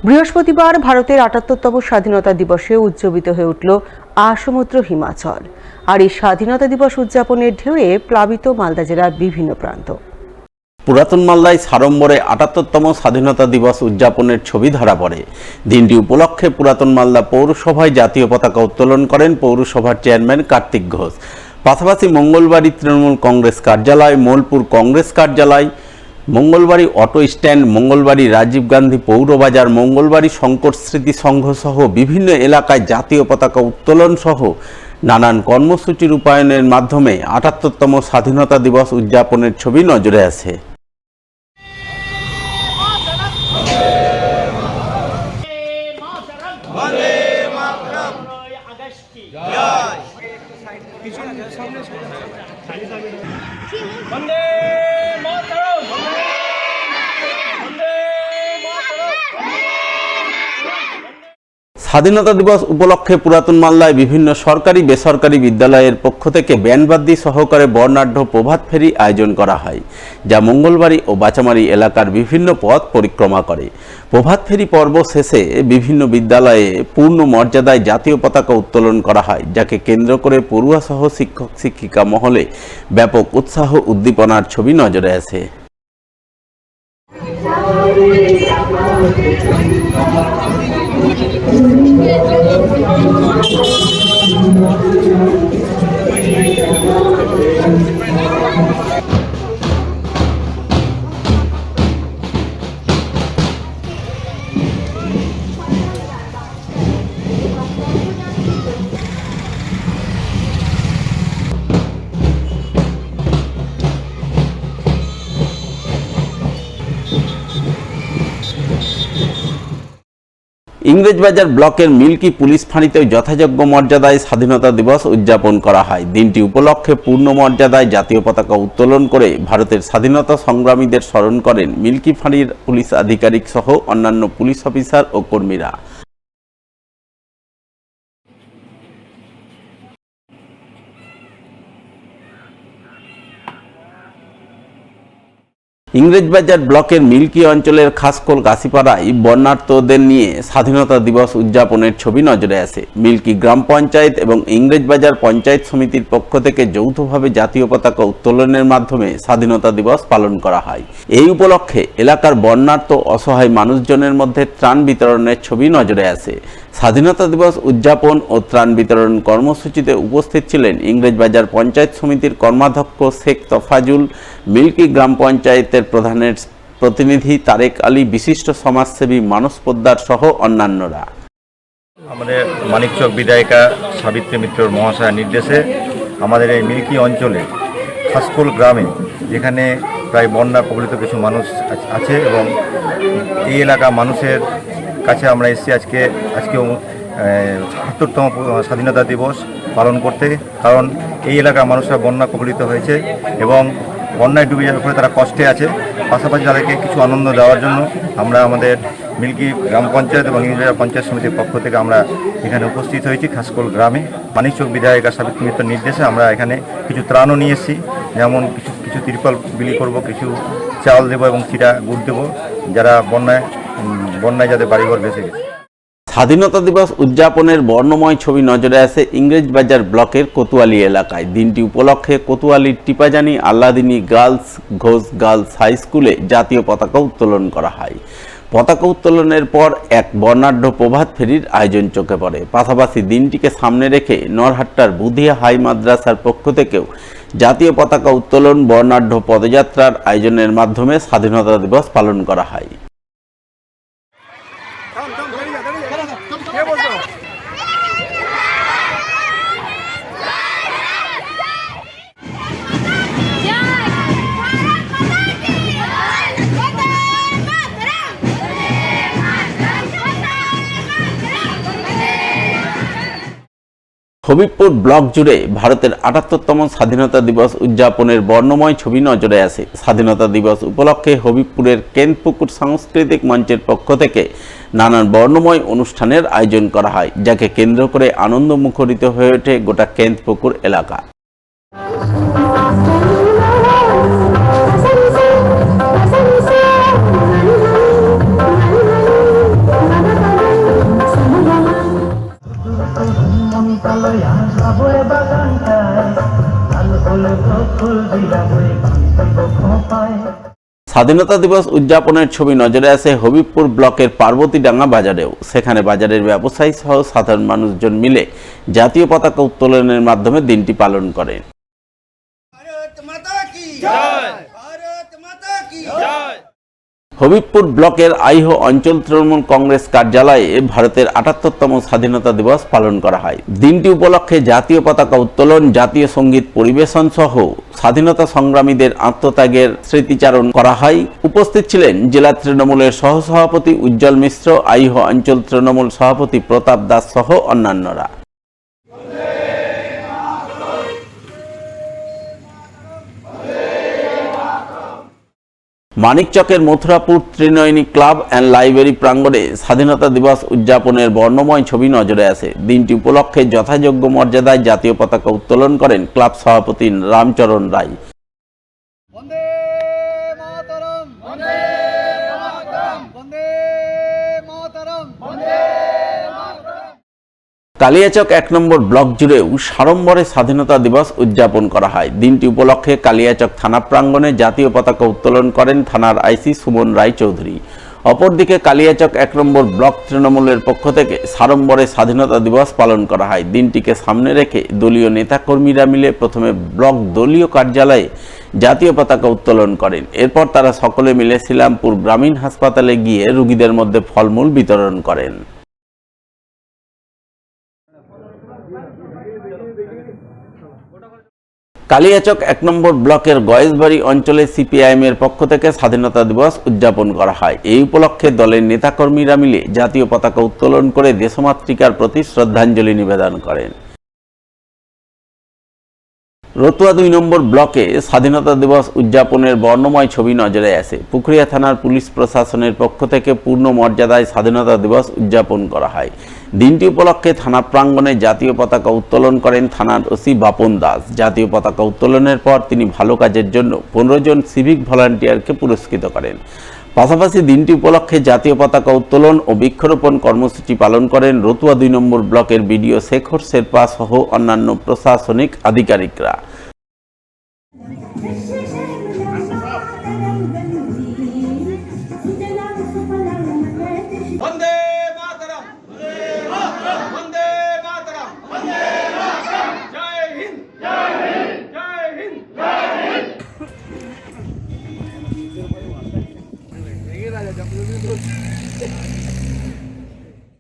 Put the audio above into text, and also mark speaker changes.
Speaker 1: বৃহস্পতিবার ভারতের ৭৮তম স্বাধীনতা দিবসে উদযাপিত হয়ে উঠল আসমুদ্র হিমাচল। আর এই স্বাধীনতা দিবস উদযাপনের ঢেউয়ে প্লাবিত মালদা জেলার বিভিন্ন প্রান্ত।
Speaker 2: পুরাতন মালদায় সাড়ম্বরে ৭৮তম স্বাধীনতা দিবস উদযাপনের ছবি ধরা পড়ে। দিনটি উপলক্ষে পুরাতন মালদা পৌরসভায় জাতীয় পতাকা উত্তোলন করেন পৌরসভার চেয়ারম্যান কার্তিক ঘোষ। পাশাপাশি মঙ্গলবাড়ি তৃণমূল কংগ্রেস কার্যালয়, মোলপুর কংগ্রেস কার্যালয়, মঙ্গলবাড়ি অটো স্ট্যান্ড, মঙ্গলবাড়ি রাজীব গান্ধী পৌরবাজার, মঙ্গলবাড়ি শঙ্কর স্মৃতি সংঘ সহ বিভিন্ন এলাকায় জাতীয় পতাকা উত্তোলন সহ নানান কর্মসূচি রূপায়ণের মাধ্যমে ৭৮তম স্বাধীনতা দিবস উদযাপনের ছবি নজরে আসে। স্বাধীনতা দিবস উপলক্ষে পুরাতন মালদায় বিভিন্ন সরকারি বেসরকারি বিদ্যালয়ের পক্ষ থেকে ব্যান্ডবাদ্যি সহকারে বর্ণাঢ্য প্রভাত ফেরি আয়োজন করা হয়, যা মঙ্গলবাড়ি ও বাচামারি এলাকার বিভিন্ন পথ পরিক্রমা করে। প্রভাত ফেরি পর্ব শেষে বিভিন্ন বিদ্যালয়ে পূর্ণ মর্যাদায় জাতীয় পতাকা উত্তোলন করা হয়, যাকে কেন্দ্র করে পড়ুয়া সহ শিক্ষক শিক্ষিকা মহলে ব্যাপক উৎসাহ উদ্দীপনার ছবি নজরে আসে। ইংরেজবাজার ব্লকের মিল্কি পুলিশ ফাঁড়িতেও যথাযোগ্য মর্যাদায় স্বাধীনতা দিবস উদযাপন করা হয়। দিনটি উপলক্ষে পূর্ণ মর্যাদায় জাতীয় পতাকা উত্তোলন করে ভারতের স্বাধীনতা সংগ্রামীদের স্মরণ করেন মিল্কি ফাঁড়ির পুলিশ আধিকারিক সহ অন্যান্য পুলিশ অফিসার ও কর্মীরা। ইংরেজবাজার ব্লকের মিল্কি অঞ্চলের খাসকোল কাশিপাড়ায় বন্যার্তদের নিয়ে স্বাধীনতা দিবস উদযাপনের ছবি নজরে আসে। মিল্কি গ্রাম পঞ্চায়েত এবং ইংরেজবাজার পঞ্চায়েত সমিতির পক্ষ থেকে যৌথভাবে জাতীয় পতাকা উত্তোলনের মাধ্যমে স্বাধীনতা দিবস পালন করা হয়। এই উপলক্ষে এলাকার বন্যার্ত অসহায় মানুষজনের মধ্যে ত্রাণ বিতরণের ছবি নজরে আসে। স্বাধীনতা দিবস উদযাপন ও ত্রাণ বিতরণ কর্মসূচিতে উপস্থিত ছিলেন ইংরেজবাজার পঞ্চায়েত সমিতির কর্মাধ্যক্ষ শেখ তফাজুল, মিল্কি গ্রাম পঞ্চায়েতের প্রধানের প্রতিনিধি তারেক আলী, বিশিষ্ট সমাজসেবী মানস পোদ্দার সহ অন্যান্যরা।
Speaker 3: আমাদের মানিকচক বিধায়িকা সাবিত্রী মিত্রর মহাশয়ের নির্দেশে আমাদের এই মিল্কি অঞ্চলে খাসকোল গ্রামে, যেখানে প্রায় বন্যা কবলিত কিছু মানুষ আছে এবং এই এলাকা মানুষের কাছে আমরা এসেছি আজকেও ৭৮তম স্বাধীনতা দিবস পালন করতে। কারণ এই এলাকার মানুষরা বন্যা কবলিত হয়েছে এবং বন্যায় ডুবে যাওয়ার ফলে তারা কষ্টে আছে। পাশাপাশি তাদেরকে কিছু আনন্দ দেওয়ার জন্য আমরা আমাদের মিল্কি গ্রাম পঞ্চায়েত এবং ইংরেজবাজার পঞ্চায়েত সমিতির পক্ষ থেকে আমরা এখানে উপস্থিত হয়েছি খাসকোল গ্রামে। মানিকচক বিধায়িকা সাবিত্রী মিত্রের নির্দেশে আমরা এখানে কিছু ত্রাণও নিয়ে এসেছি, যেমন কিছু তিরপল বিলি করব, কিছু চাল দেবো এবং চিরা গুড় দেবো, যারা বন্যায় যাদের বাড়িঘর ভেসে গেছে।
Speaker 2: স্বাধীনতা দিবস উদযাপনের বর্ণময় ছবি নজরে আসে ইংরেজবাজার ব্লকের কোতোয়ালি এলাকায়। দিনটি উপলক্ষে কোতোয়ালির টিপাজানি আল্লাদিনী গার্লস ঘোষ গার্লস হাই স্কুলে জাতীয় পতাকা উত্তোলন করা হয়। পতাকা উত্তোলনের পর এক বর্ণাঢ্য প্রভাত ফেরির আয়োজন চোখে পড়ে। পাশাপাশি দিনটিকে সামনে রেখে নরহাট্টার বুধিয়া হাই মাদ্রাসার পক্ষ থেকেও জাতীয় পতাকা উত্তোলন, বর্ণাঢ্য পদযাত্রার আয়োজনের মাধ্যমে স্বাধীনতা দিবস পালন করা হয়। হবিবপুর ব্লক জুড়ে ভারতের ৭৮তম স্বাধীনতা দিবস উদযাপনের বর্ণময় ছবি নজরে আসে। স্বাধীনতা দিবস উপলক্ষে হবিবপুরের কেন্দ্রপুকুর সাংস্কৃতিক মঞ্চের পক্ষ থেকে নানান বর্ণময় অনুষ্ঠানের আয়োজন করা হয়, যাকে কেন্দ্র করে আনন্দ মুখরিত হয়ে ওঠে গোটা কেন্দ্রপুকুর এলাকা। স্বাধীনতা দিবস উদযাপনের ছবি নজরে আসে হবিবপুর ব্লকের পার্বতীডাঙ্গা বাজারেও। সেখানে বাজারের ব্যবসায়ী সহ সাধারণ মানুষজন মিলে জাতীয় পতাকা উত্তোলনের মাধ্যমে দিনটি পালন করেন। হবিবপুর ব্লকের আইহো অঞ্চল তৃণমূল কংগ্রেস কার্যালয়ে ভারতের ৭৮তম স্বাধীনতা দিবস পালন করা হয়। দিনটি উপলক্ষে জাতীয় পতাকা উত্তোলন, জাতীয় সঙ্গীত পরিবেশন সহ স্বাধীনতা সংগ্রামীদের আত্মত্যাগের স্মৃতিচারণ করা হয়। উপস্থিত ছিলেন জেলা তৃণমূলের সহসভাপতি উজ্জ্বল মিশ্র, আইহো অঞ্চল তৃণমূল সভাপতি প্রতাপ দাস সহ অন্যান্যরা। মানিকচকের Mathurapur Trinayani club and library প্রাঙ্গণে স্বাধীনতা দিবস উদযাপনের বর্ণময় ছবি নজরে আসে। দিনটি উপলক্ষে যথাযোগ্য মর্যাদায় জাতীয় পতাকা উত্তোলন করেন ক্লাব সভাপতি রামচরণ রায়। কালিয়াচক ১ নম্বর ব্লক জুড়েও সাড়ম্বরে স্বাধীনতা দিবস উদযাপন করা হয়। দিনটি উপলক্ষে কালিয়াচক থানা প্রাঙ্গণে জাতীয় পতাকা উত্তোলন করেন থানার আইসি সুমন রায় চৌধুরী। অপরদিকে কালিয়াচক ১ নম্বর ব্লক তৃণমূলের পক্ষ থেকে সাড়ম্বরে স্বাধীনতা দিবস পালন করা হয়। দিনটিকে সামনে রেখে দলীয় নেতাকর্মীরা মিলে প্রথমে ব্লক দলীয় কার্যালয়ে জাতীয় পতাকা উত্তোলন করেন। এরপর তারা সকলে মিলে শ্রীরামপুর গ্রামীণ হাসপাতালে গিয়ে রোগীদের মধ্যে ফলমূল বিতরণ করেন। কালিয়াচক ১ নম্বর ব্লকের গয়েশবাড়ি অঞ্চলে সিপিআইএম এর পক্ষ থেকে স্বাধীনতা দিবস উদযাপন করা হয়। এই উপলক্ষে দলের নেতাকর্মীরা মিলে জাতীয় পতাকা উত্তোলন করে দেশমাতৃকার প্রতি শ্রদ্ধাঞ্জলি নিবেদন করেন। রতুয়া ২ নম্বর ব্লকে স্বাধীনতা দিবস উদযাপনের বর্ণময় ছবি নজরে আসে। পুকুরিয়া থানার পুলিশ প্রশাসনের পক্ষ থেকে পূর্ণ মর্যাদায় স্বাধীনতা দিবস উদযাপন করা হয়। দিনটি উপলক্ষে থানা প্রাঙ্গণে জাতীয় পতাকা উত্তোলন করেন থানার ওসি বাপন দাস। জাতীয় পতাকা উত্তোলনের পর তিনি ভালো কাজের জন্য ১৫ জন সিভিক ভলান্টিয়ারকে পুরস্কৃত করেন। পাশাপাশি দিনটি উপলক্ষে জাতীয় পতাকা উত্তোলন ও বৃক্ষরোপণ কর্মসূচি পালন করেন রতুয়া ২ নম্বর ব্লকের বিডিও শেখর শেরপা সহ অন্যান্য প্রশাসনিক আধিকারিকরা।